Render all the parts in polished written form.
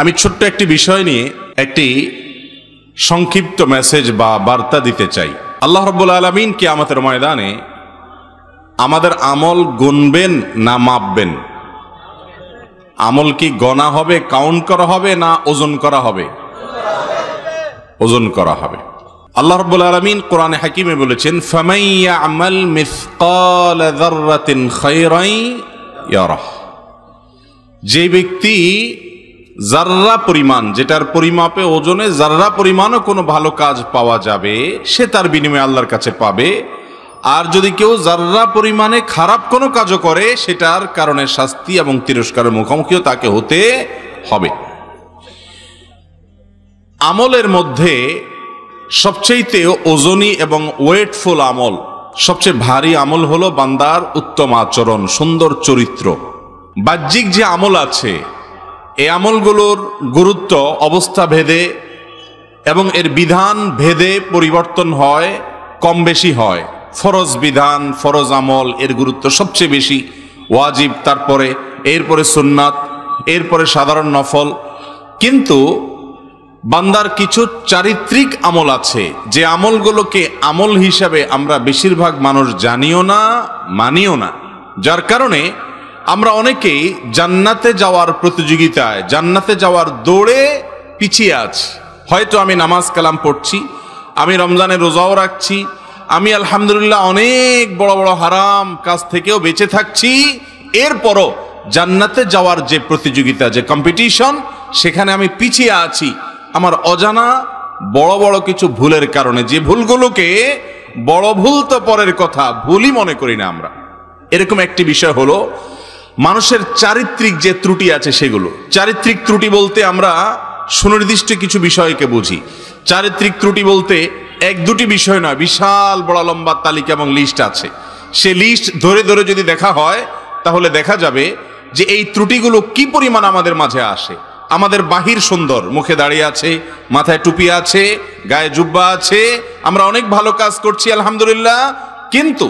আমি ছোট্ট একটি বিষয় নিয়ে একটি সংক্ষিপ্ত মেসেজ বা বার্তা দিতে চাই। আল্লাহ রাব্বুল আলামিন কিয়ামতের ময়দানে আমাদের আমল গুনবেন না মাপবেন? আমল কি গণা হবে, কাউন্ট করা হবে, না ওজন করা হবে? ওজন করা হবে। আল্লাহ রাব্বুল আলামিন কোরআনে হাকিমে বলেছেন, ফামান ইয়া'মাল মিসকাল যাররাতিন খায়রান ইয়ারাহ। যে ব্যক্তি জাররা পরিমাণ, যেটার পরিমাপে ওজনে জাররা পরিমাণও কোনো ভালো কাজ পাওয়া যাবে, সে তার বিনিময়ে আল্লাহর কাছে পাবে। আর যদি কেউ জাররা পরিমাণে খারাপ কোনো কাজও করে, সেটার কারণে শাস্তি এবং তিরস্কারের মুখোমুখিও তাকে হতে হবে। আমলের মধ্যে সবচেয়ে ওজনী এবং ওয়েটফুল আমল, সবচেয়ে ভারী আমল হলো বান্দার উত্তম আচরণ, সুন্দর চরিত্র। বাহ্যিক যে আমল আছে, এই আমলগুলোর গুরুত্ব অবস্থা ভেদে এবং এর বিধান ভেদে পরিবর্তন হয়, কম বেশি হয়। ফরজ বিধান, ফরজ আমল এর গুরুত্ব সবচেয়ে বেশি, ওয়াজিব, তারপরে এরপরে সুন্নাত, এরপরে সাধারণ নফল। কিন্তু বান্দার কিছু চারিত্রিক আমল আছে, যে আমলগুলোকে আমল হিসাবে আমরা বেশিরভাগ মানুষ জানিও না, মানিও না, যার কারণে আমরা অনেকেই জান্নাতে যাওয়ার প্রতিযোগিতায়, জান্নাতে যাওয়ার দৌড়ে পিছিয়ে আছি। হয়তো আমি নামাজ কালাম পড়ছি, আমি রমজানের রোজাও রাখছি, আমি আলহামদুলিল্লাহ অনেক বড় বড় হারাম কাজ থেকেও বেঁচে থাকছি, এরপরও জান্নাতে যাওয়ার যে প্রতিযোগিতা, যে কম্পিটিশন, সেখানে আমি পিছিয়ে আছি আমার অজানা বড় বড় কিছু ভুলের কারণে। যে ভুলগুলোকে বড় ভুল তো পরের কথা, ভুলই মনে করি না আমরা। এরকম একটি বিষয় হলো মানুষের চারিত্রিক যে ত্রুটি আছে সেগুলো। চারিত্রিক ত্রুটি বলতে আমরা সুনির্দিষ্ট কিছু বিষয়কে বুঝি। চারিত্রিক ত্রুটি বলতে এক দুটি বিষয় নয়, বিশাল বড় লম্বা তালিকা এবং লিস্ট আছে। সে লিস্ট ধরে ধরে যদি দেখা হয়, তাহলে দেখা যাবে যে এই ত্রুটিগুলো কি পরিমাণ আমাদের মাঝে আসে। আমাদের বাহির সুন্দর, মুখে দাঁড়িয়ে আছে, মাথায় টুপি আছে, গায়ে জুব্বা আছে, আমরা অনেক ভালো কাজ করছি আলহামদুলিল্লাহ, কিন্তু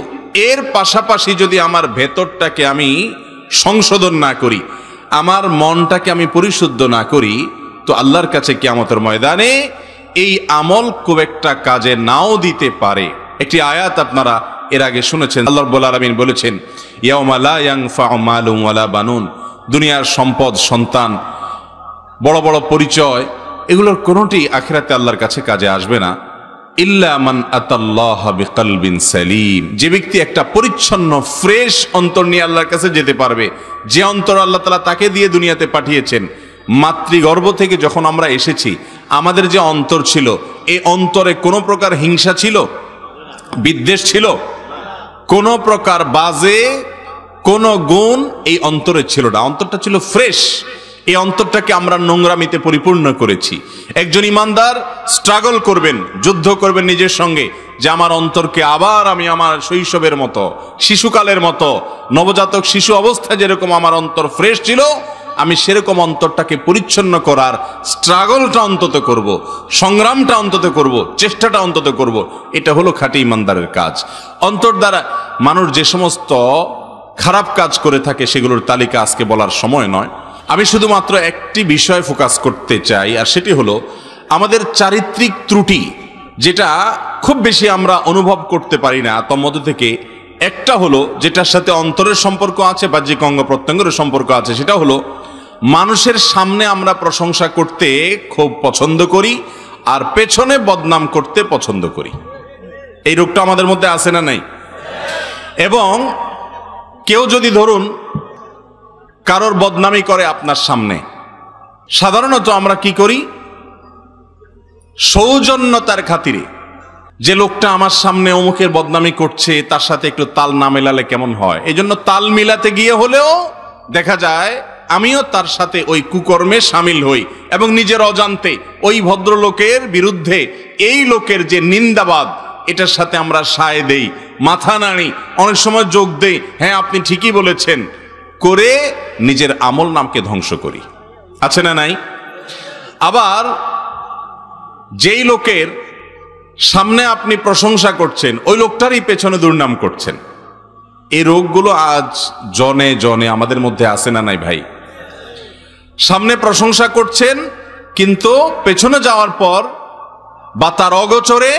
এর পাশাপাশি যদি আমার ভেতরটাকে আমি সংশোধন না করি, আমার মনটাকে আমি পরিশুদ্ধ না করি, তো আল্লাহর কাছে কিয়ামতের ময়দানে এই আমল খুব একটা কাজে নাও দিতে পারে। একটি আয়াত আপনারা এর আগে শুনেছেন, আল্লাহ রাব্বুল আলামিন বলেছেন, ইয়াউমা লা ইয়ানফাউ মালুন ওয়ালা বানুন। দুনিয়ার সম্পদ, সন্তান, বড় বড় পরিচয়, এগুলোর কোনোটি আখিরাতে আল্লাহর কাছে কাজে আসবে না। ইল্লা মান আতাল্লাহ বিকলবিন সালিম। যে ব্যক্তি একটা পরিচ্ছন্ন ফ্রেশ অন্তর নিয়ে আল্লাহর কাছে যেতে পারবে, যে অন্তর আল্লাহ তাআলা তাকে দিয়ে দুনিয়াতে পাঠিয়েছেন। মাতৃগর্ভ থেকে যখন আমরা এসেছি, আমাদের যে অন্তর ছিল, এই অন্তরে কোনো প্রকার হিংসা ছিল, বিদ্বেষ ছিল, কোনো প্রকার বাজে কোনো গুণ এই অন্তরে ছিল না। অন্তরটা ছিল ফ্রেশ। এই অন্তরটাকে আমরা নোংরামিতে পরিপূর্ণ করেছি। একজন ইমানদার স্ট্রাগল করবেন, যুদ্ধ করবেন নিজের সঙ্গে, যে আমার অন্তরকে আবার আমি আমার শৈশবের মতো, শিশুকালের মতো, নবজাতক শিশু অবস্থায় যেরকম আমার অন্তর ফ্রেশ ছিল, আমি সেরকম অন্তরটাকে পরিচ্ছন্ন করার স্ট্রাগলটা অন্তত করব, সংগ্রামটা অন্তত করব, চেষ্টাটা অন্তত করব। এটা হলো খাঁটি ইমানদারের কাজ। অন্তর দ্বারা মানুষ যে সমস্ত খারাপ কাজ করে থাকে, সেগুলোর তালিকা আজকে বলার সময় নয়। আমি শুধুমাত্র একটি বিষয় ফোকাস করতে চাই, আর সেটি হলো আমাদের চারিত্রিক ত্রুটি, যেটা খুব বেশি আমরা অনুভব করতে পারি না। তার মধ্যে থেকে একটা হলো, যেটার সাথে অন্তরের সম্পর্ক আছে, বাহ্যিক অঙ্গ প্রত্যঙ্গের সম্পর্ক আছে, সেটা হলো মানুষের সামনে আমরা প্রশংসা করতে খুব পছন্দ করি, আর পেছনে বদনাম করতে পছন্দ করি। এই রোগটা আমাদের মধ্যে আছে না নাই? এবং কেউ যদি ধরুন কারোর বদনামি করে আপনার সামনে, সাধারণত আমরা কি করি? সৌজন্যতার খাতিরে, যে লোকটা আমার সামনে অমুকের বদনামি করছে, তার সাথে একটু তাল না মেলালে কেমন হয়, এই জন্য তাল মিলাতে গিয়ে হলেও দেখা যায় আমিও তার সাথে ওই কুকর্মে সামিল হই, এবং নিজের অজান্তে ওই ভদ্রলোকের বিরুদ্ধে এই লোকের যে নিন্দাবাদ, এটার সাথে আমরা সায় দেই, মাথা নাড়ি, অনেক সময় যোগ দেই, হ্যাঁ আপনি ঠিকই বলেছেন, করে নিজের আমল নামকে ধ্বংস করি। আছে না নাই? আবার যেই লোকের সামনে আপনি প্রশংসা করছেন, ওই লোকটারই পেছনে দুর্নাম করছেন। এই রোগগুলো আজ জনে জনে আমাদের মধ্যে আছে না নাই ভাই? সামনে প্রশংসা করছেন, কিন্তু পেছনে যাওয়ার পর বা তার অগোচরে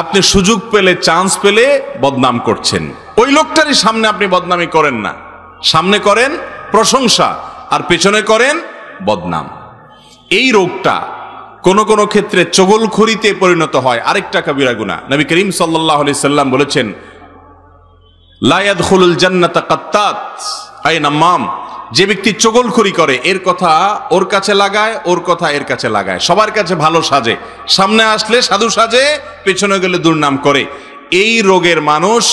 আপনি সুযোগ পেলে, চান্স পেলে বদনাম করছেন। ওই লোকটারই সামনে আপনি বদনামি করেন না, সামনে করেন প্রশংসা আর পেছনে করেন বদনাম। এই রোগটা কোন কোন ক্ষেত্রে চগলখড়িতে পরিণত হয়, আরেকটা কবিরা গুনাহ। নবী করিম সাল্লাল্লাহু আলাইহি সাল্লাম বলেছেন, লা ইয়াদখুলুল জান্নাতা কাত্তাত, আই নামাম, যে ব্যক্তি চগলখড়ি করে, এর কথা ওর কাছে লাগায়, ওর কথা এর কাছে লাগায়, সবার কাছে ভালো সাজে, সামনে আসলে সাধু সাজে, পেছনে গেলে দুর্নাম করে। এই রোগের মানুষ,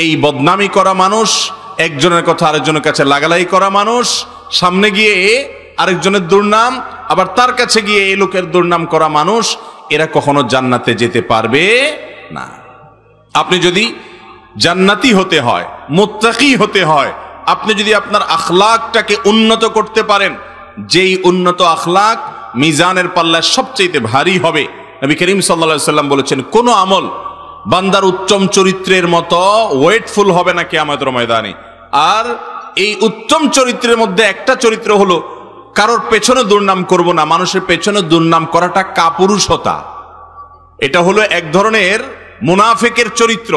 এই বদনামি করা মানুষ, একজনের কথা আরেকজনের কাছে লাগালাই করা মানুষ, সামনে গিয়ে আরেকজনের দুর্নাম, আবার তার কাছে গিয়ে এই লোকের দুর্নাম করা মানুষ, এরা কখনো জান্নাতে যেতে পারবে না। আপনি যদি জান্নাতি হতে হয়, মুত্তাকি হতে হয়, আপনি যদি আপনার আখলাকটাকে উন্নত করতে পারেন, যেই উন্নত আখলাক মিজানের পাল্লায় সবচেয়ে ভারী হবে। নবী করিম সাল্লাল্লাহু আলাইহি সাল্লাম বলেছেন, কোন আমল বান্দার উত্তম চরিত্রের মতো ওয়েটফুল হবে না কিয়ামতের ময়দানে। আর এই উত্তম চরিত্রের মধ্যে একটা চরিত্র হলো, কারোর পেছনে দুর্নাম করব না। মানুষের পেছনে দুর্নাম করাটা কাপুরুষতা, এটা হলো এক ধরনের মুনাফিকের চরিত্র,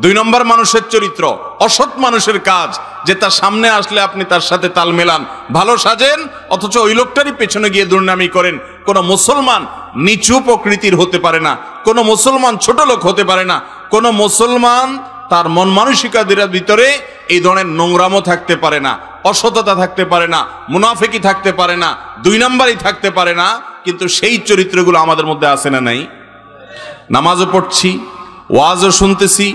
2 নম্বর মানুষের চরিত্র, অসৎ মানুষের কাজ, যে তার সামনে আসলে আপনি তার সাথে তাল মেলান, ভালো সাজেন, অথচ ওই লোকটারই পেছনে গিয়ে দুর্নামি করেন। কোন মুসলমান নিচু প্রকৃতির হতে পারে না, কোন মুসলমান ছোট লোক হতে পারে না, কোন মুসলমান তার মন মানসিকতার ভিতরে এই ধরনের নোংরামো থাকতে পারে না, অসততা থাকতে পারে না, মুনাফিকি থাকতে পারে না, 2 নম্বরই থাকতে পারে না। কিন্তু সেই চরিত্রগুলো আমাদের মধ্যে আছে না নাই? নামাজও পড়ছি, ওয়াজও শুনতেছি,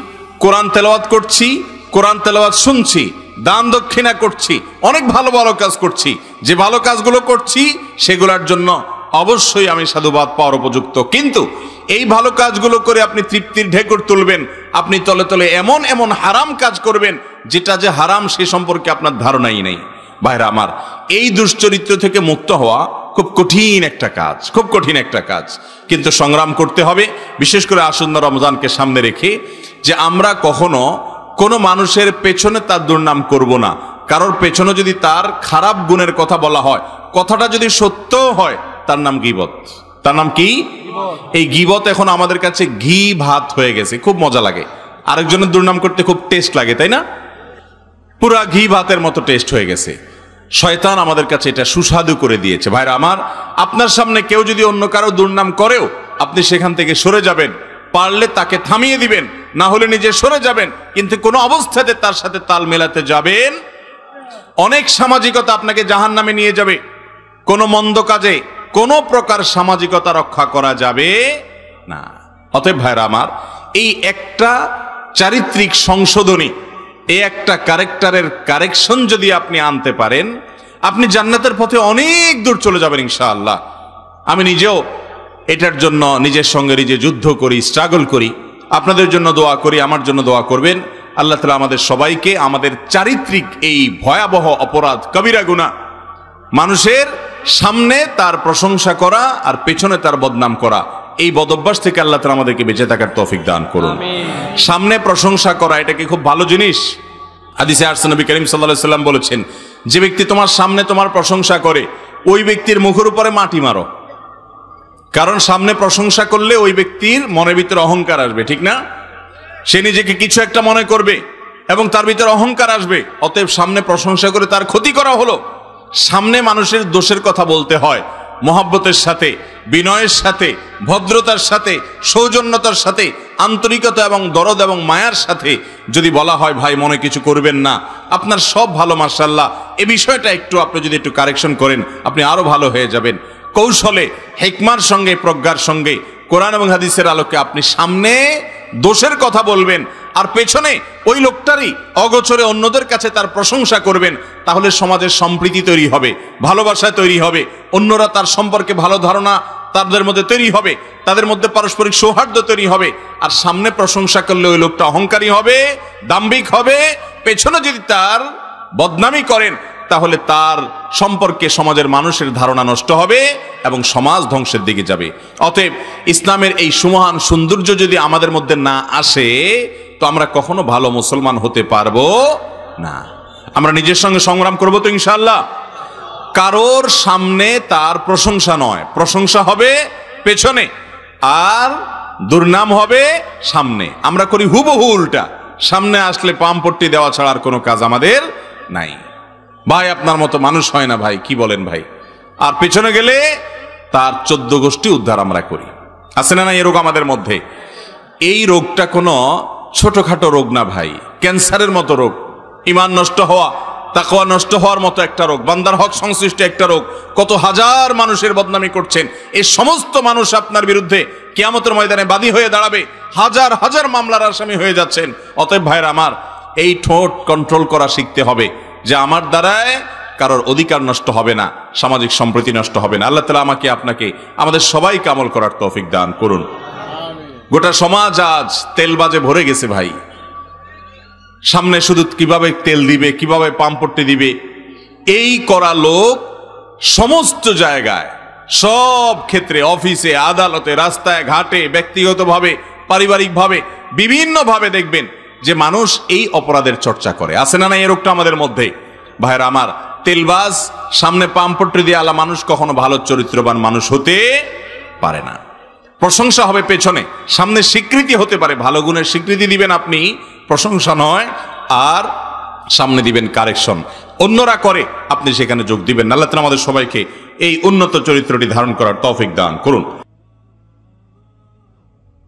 কোরআন তেলাওয়াত করছি, কোরআন তেলাওয়াত শুনছি, দান দক্ষিণা করছি, অনেক ভালো ভালো কাজ করছি। যে ভালো কাজগুলো করছি সেগুলোর জন্য অবশ্যই আমি সাধুবাদ পাওয়ার উপযুক্ত। কিন্তু এই ভালো কাজগুলো করে আপনি তৃপ্তির ঢেকুর তুলবেন, আপনি তলে তলে এমন এমন হারাম কাজ করবেন যেটা যে হারাম সে সম্পর্কে আপনার ধারণাই নেই। ভাইরা আমার, এই দুশ্চরিত্র থেকে মুক্ত হওয়া খুব কঠিন একটা কাজ, খুব কঠিন একটা কাজ, কিন্তু সংগ্রাম করতে হবে। বিশেষ করে আসন্ন রমজানকে সামনে রেখে, যে আমরা কখনো কোনো মানুষের পেছনে তার দুর্নাম করব না। কারোর পেছনে যদি তার খারাপ গুণের কথা বলা হয়, কথাটা যদি সত্য হয়, তার নাম গীবত। তার নাম কি? এই গীবত এখন আমাদের কাছে ঘি ভাত হয়ে গেছে, খুব মজা লাগে। আরেকজনের দুর্নাম করতে খুব টেস্ট লাগে, তাই না? পুরা ঘি ভাতের মতো টেস্ট হয়ে গেছে। শয়তান আমাদের কাছে এটা সুস্বাদু করে দিয়েছে। ভাইরা আমার, আপনার সামনে কেউ যদি অন্য কারো দুর্নাম করেও আপনি সেখান থেকে সরে যাবেন, পারলে তাকে থামিয়ে দিবেন, না হলে নিজে সরে যাবেন, কিন্তু কোনো অবস্থাতে তার সাথে তাল মেলাতে যাবেন। অনেক সামাজিকতা আপনাকে জাহান্নামে নিয়ে যাবে। কোনো মন্দ কাজে কোনো প্রকার সামাজিকতা রক্ষা করা যাবে না। অতএব ভাইরা আমার, এই একটা চারিত্রিক সংশোধনী, এই একটা ক্যারেক্টারের কারেকশন যদি আপনি আনতে পারেন, আপনি জান্নাতের পথে অনেক দূর চলে যাবেন ইনশাআল্লাহ। আমি নিজেও এটার জন্য নিজের সঙ্গে নিজে যুদ্ধ করি, স্ট্রাগল করি। আপনাদের জন্য দোয়া করি, আমার জন্য দোয়া করবেন। আল্লাহ তাআলা আমাদের সবাইকে আমাদের চারিত্রিক এই ভয়াবহ অপরাধ, কবিরা গুনাহ, মানুষের সামনে তার প্রশংসা করা আর পেছনে তার বদনাম করা, এই বদভ্যাস থেকে আল্লাহ তাআলা আমাদেরকে বেঁচে থাকার তৌফিক দান করুন। সামনে প্রশংসা করা এটা কি খুব ভালো জিনিস? হাদিসে আসছে, নবী করিম সাল্লাল্লাহু আলাইহি সাল্লাম বলেছেন, যে ব্যক্তি তোমার সামনে তোমার প্রশংসা করে, ওই ব্যক্তির মুখের উপরে মাটি মারো। কারণ সামনে প্রশংসা করলে ওই ব্যক্তির মনের ভিতরে অহংকার আসবে, ঠিক না? সে নিজেকে কিছু একটা মনে করবে এবং তার ভিতরে অহংকার আসবে। অতএব সামনে প্রশংসা করে তার ক্ষতি করা হলো। সামনে মানুষের দোষের কথা বলতে হয় মহব্বতের সাথে, বিনয়ের সাথে, ভদ্রতার সাথে, সৌজন্যতার সাথে, আন্তরিকতা এবং দরদ এবং মায়ার সাথে যদি বলা হয়, ভাই মনে কিছু করবেন না, আপনার সব ভালো, মাশাআল্লাহ, এই বিষয়টা একটু আপনি যদি একটু কারেকশন করেন, আপনি আরো ভালো হয়ে যাবেন। কৌশলে, হিকমার সঙ্গে, প্রজ্ঞার সঙ্গে, কোরআন এবং হাদিসের আলোকে আপনি সামনে দোষের কথা বলবেন আর পেছনে ওই লোকটারই অগোচরে অন্যদের কাছে তার প্রশংসা করবেন। তাহলে সমাজের সম্প্রীতি তৈরি হবে, ভালোবাসা তৈরি হবে, অন্যরা তার সম্পর্কে ভালো ধারণা তাদের মধ্যে তৈরি হবে, তাদের মধ্যে পারস্পরিক সৌহার্দ্য তৈরি হবে। আর সামনে প্রশংসা করলে ওই লোকটা অহংকারী হবে, দাম্ভিক হবে। পেছনে যদি তার বদনামি করেন, তাহলে তার সম্পর্কে সমাজের মানুষের ধারণা নষ্ট হবে এবং সমাজ ধ্বংসের দিকে যাবে। অতএব ইসলামের এই সুমহান সৌন্দর্য যদি আমাদের মধ্যে না আসে, তো আমরা কখনো ভালো মুসলমান হতে পারবো না। আমরা নিজের সঙ্গে সংগ্রাম করবো তো ইনশাআল্লাহ। কারোর সামনে তার প্রশংসা নয়, প্রশংসা হবে পেছনে, আর দুর্নাম হবে সামনে। আমরা করি হুবহু উল্টা, সামনে আসলে পামপট্টি দেওয়া ছাড়া আর কোনো কাজ আমাদের নাই। ভাই আপনার মতো মানুষ হয় না ভাই, কি বলেন ভাই? আর পেছনে গেলে তার 14 গোষ্ঠী উদ্ধার আমরা করি। আছে না না এই রোগ আমাদের মধ্যে? এই রোগটা কোনো ছোটখাটো রোগ না ভাই, ক্যান্সারের মতো রোগ, ঈমান নষ্ট হওয়া, তাকওয়া নষ্ট হওয়ার মতো একটা রোগ, বান্দার হক সংশ্লিষ্ট একটা রোগ। কত হাজার মানুষের বদনামি করছেন, এই সমস্ত মানুষ আপনার বিরুদ্ধে কিয়ামতের ময়দানে বাদী হয়ে দাঁড়াবে, হাজার হাজার মামলার আসামি হয়ে যাচ্ছেন। অতএব ভাইরা আমার, এই ঠোঁট কন্ট্রোল করা শিখতে হবে, যে আমার দ্বারায় কারোর অধিকার নষ্ট হবে না, সামাজিক সম্প্রীতি নষ্ট হবে না। আল্লাহ তাআলা আমাকে আপনাকে আমাদের সবাইকে আমল করার তৌফিক দান করুন। গোটা সমাজ আজ তেলবাজে ভরে গেছে ভাই, সামনে শুধু কিভাবে তেল দিবে, কিভাবে পাম্পট্টি দিবে, এই করা লোক সমস্ত জায়গায়, সব ক্ষেত্রে, অফিসে, আদালতে, রাস্তায় ঘাটে, ব্যক্তিগতভাবে, পারিবারিকভাবে, বিভিন্নভাবে দেখবেন যে মানুষ এই অপরাধের চর্চা করে। আছে না না এই রোগটা আমাদের মধ্যে? ভাইরা আমার, তেলবাজ, সামনে পাম্পট্টি দিয়ে আলা মানুষ কখনো ভালো চরিত্রবান মানুষ হতে পারে না। প্রশংসা হবে পেছনে, সামনে স্বীকৃতি হতে পারে, ভালো গুণের স্বীকৃতি দিবেন আপনি, প্রশংসা নয়, আর সামনে দিবেন কারেকশন। অন্যরা করে, আপনি সেখানে যোগ দিবেন না। আল্লাহ তাআলা আমাদের সবাইকে এই উন্নত চরিত্রটি ধারণ করার তৌফিক দান করুন।